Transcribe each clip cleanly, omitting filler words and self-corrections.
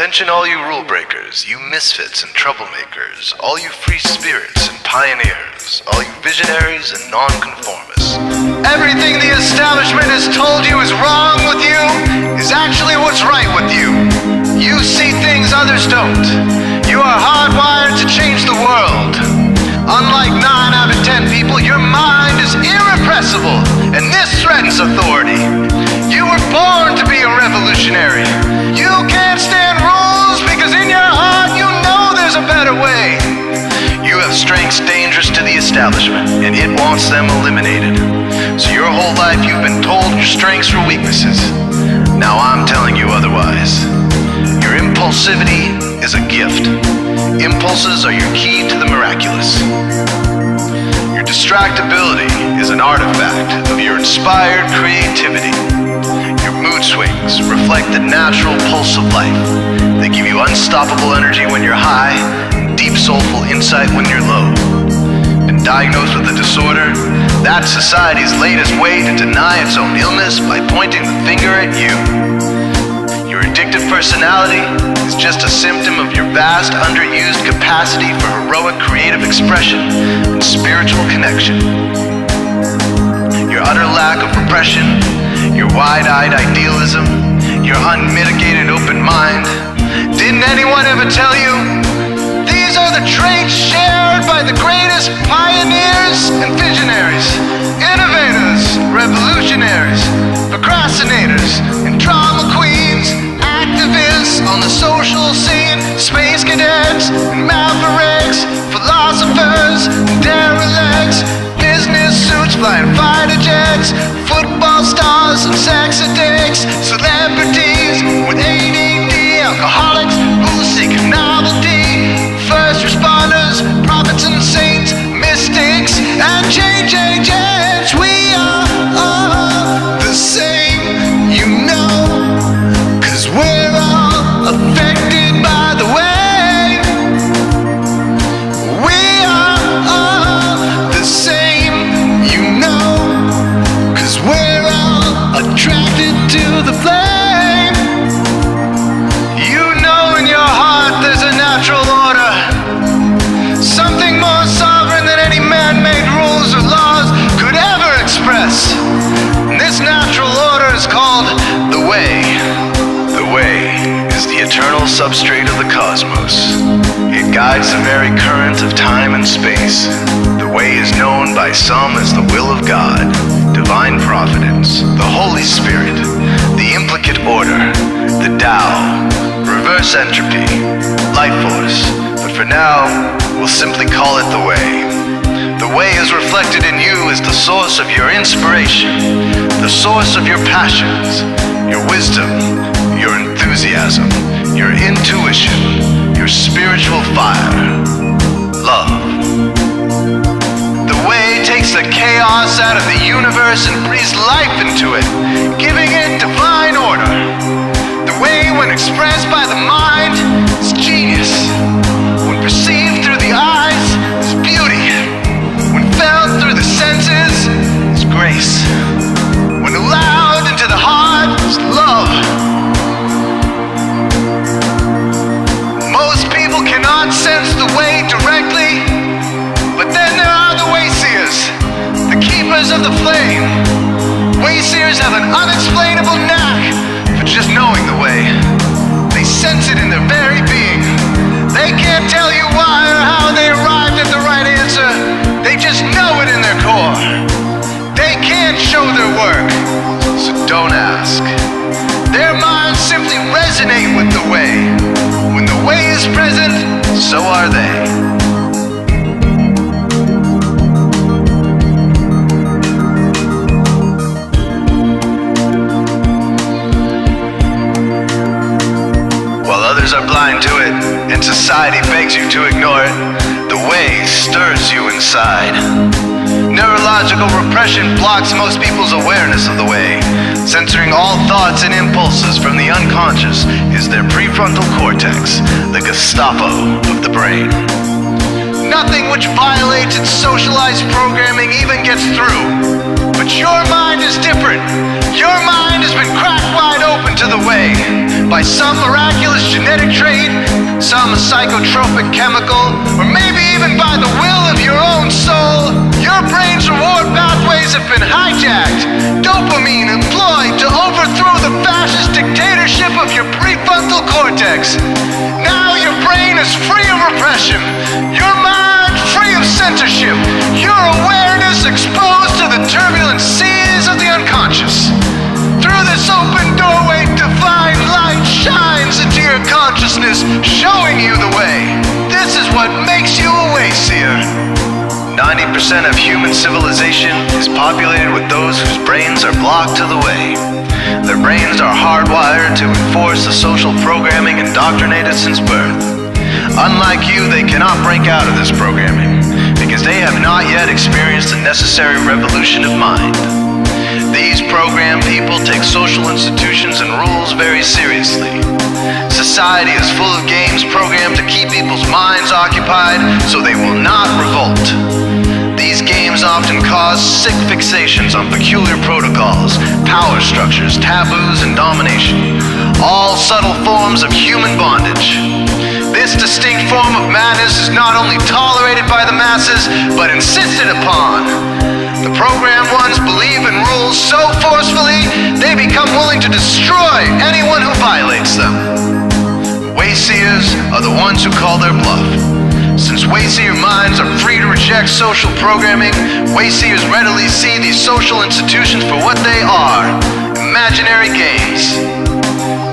Attention all you rule breakers, you misfits and troublemakers, all you free spirits and pioneers, all you visionaries and nonconformists. Everything the establishment has told you is wrong with you is actually what's right with you. You see things others don't. You are hardwired to change the world. Unlike 9 out of 10 people, your mind is irrepressible, and this threatens authority. You were born to be a revolutionary. You can't stand rules because in your heart you know there's a better way. You have strengths dangerous to the establishment, and it wants them eliminated. So your whole life you've been told your strengths were weaknesses. Now I'm telling you otherwise. Your impulsivity is a gift. Impulses are your key to the miraculous. Your distractibility is an artifact of your inspired creativity. Your mood swings reflect the natural pulse of life. They give you unstoppable energy when you're high, and deep soulful insight when you're low. Been diagnosed with a disorder? That's society's latest way to deny its own illness by pointing the finger at you. Your addictive personality is just a symptom of your vast, underused capacity for heroic creative expression and spiritual connection. Your utter lack of repression, your wide-eyed idealism, your unmitigated open mind. Didn't anyone ever tell you? These are the traits shared by the greatest pioneers and visionaries, innovators, revolutionaries, procrastinators, and drama queens, activists on the social scene, space cadets, and mavericks, philosophers, and derelicts, business suits flying fighter jets, football stars and sex addicts, celebrities with ADD, alcoholics who seek novelty, first responders, prophets and saints, mystics, and change agents. We are all the same, you know, 'cause we're all affected by the way. We are all the same, you know, 'cause we're all attracted to the flame. You know in your heart there's a natural order, something more sovereign than any man-made rules or laws could ever express. And this natural order is called the way. The way is the eternal substrate of the cosmos. It guides the very current of time and space. The way is known by some as the will of God, divine providence, the Holy Spirit, the implicate order, the Tao, reverse entropy, life force. But for now, we'll simply call it the way. The way is reflected in you as the source of your inspiration, the source of your passions, your wisdom, your enthusiasm, your intuition, your spiritual fire, love. The way takes the chaos out of the universe and breathes life into it, giving it divine order. The way, when expressed by the mind, is genius. When perceived through the eyes, is beauty. When felt through the senses, is grace. When allowed into the heart, is love. Most people cannot sense the way directly, but then there are the WAYSEERs, the keepers of the flame. WAYSEERs have an unexplainable knack for just knowing the way. They sense it in their very being. They can't tell you why or how they arrived at the right answer. They just know it in their core. They can't show their work, so don't ask. Their minds simply resonate with the way. When the way is present, so are they. Others are blind to it, and society begs you to ignore it. The way stirs you inside. Neurological repression blocks most people's awareness of the way. Censoring all thoughts and impulses from the unconscious is their prefrontal cortex, the Gestapo of the brain. Nothing which violates its socialized programming even gets through. But your mind is different. Your mind has been cracked wide open to the way by by some miraculous genetic trait, some psychotropic chemical, or maybe even by the will of your own soul, your brain's reward pathways have been hijacked, dopamine employed to overthrow the fascist dictatorship of your prefrontal cortex. Now your brain is free of repression, your mind free of censorship, your awareness exposed to the turbulent seas of the unconscious. Through this open doorway, divine light shines into your consciousness, showing you the way. This is what makes you a WAYSEER. 90% of human civilization is populated with those whose brains are blocked to the way. Their brains are hardwired to enforce the social programming indoctrinated since birth. Unlike you, they cannot break out of this programming because they have not yet experienced the necessary revolution of mind. These programmed people take social institutions and rules very seriously. Society is full of games programmed to keep people's minds occupied so they will not revolt. These games often cause sick fixations on peculiar protocols, power structures, taboos, and domination, all subtle forms of human bondage. This distinct form of madness is not only tolerated by the masses, but insisted upon. The programmed ones believe in rules so forcefully, they become willing to destroy anyone who violates them. WAYSEERs are the ones who call their bluff. Since WAYSEER minds are free to reject social programming, WAYSEERs readily see these social institutions for what they are, imaginary games.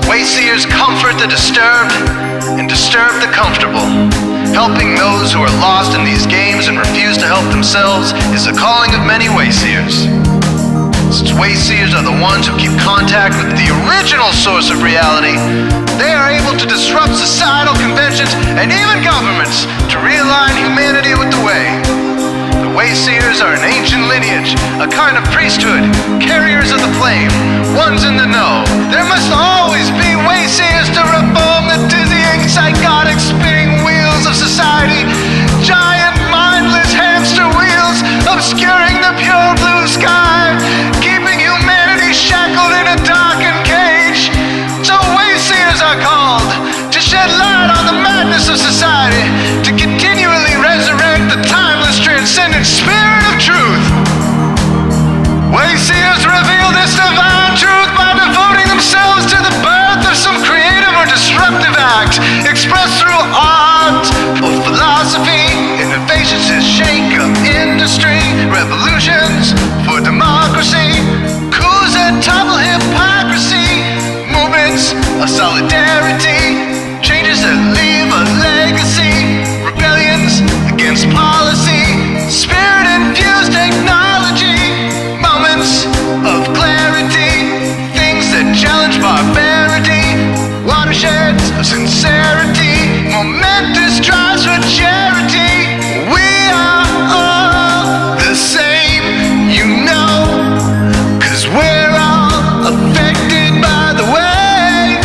WAYSEERs comfort the disturbed and disturb the comfortable. Helping those who are lost in these games and refuse to help themselves is the calling of many WAYSEERs. Since WAYSEERs are the ones who keep contact with the original source of reality, they are able to disrupt societal conventions and even governments to realign humanity with the way. The WAYSEERs are an ancient lineage, a kind of priesthood, carriers of the flame, ones in the know. There must always be WAYSEERs to reform the dizzying, psychotic, spinning wheels of society, giant, mindless hamster wheels obscuring the pure blue sky, keeping humanity shackled in a darkened cage. So WAYSEERs are called to shed light on the madness of society, to continually resurrect the timeless, transcendent spirit of truth. WAYSEERs reveal this divine truth by devoting themselves to the birth of some creative or disruptive act, expressed through art or philosophy. Innovations to shake up industry, revolutions for democracy, coups that topple hypocrisy, movements of solidarity, changes that leave a legacy, rebellions against policy, spirit-infused technology, moments of clarity, things that challenge barbarity, watersheds of sincerity, momentous drives for charity. We are all the same, you know, 'cause we're all affected by the way.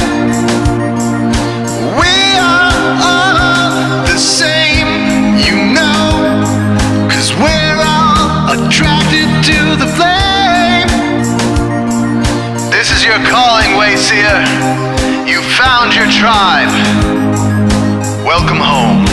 We are all the same, you know, 'cause we're all attracted to the flame. This is your calling, WAYSEER. You found your tribe. Welcome home.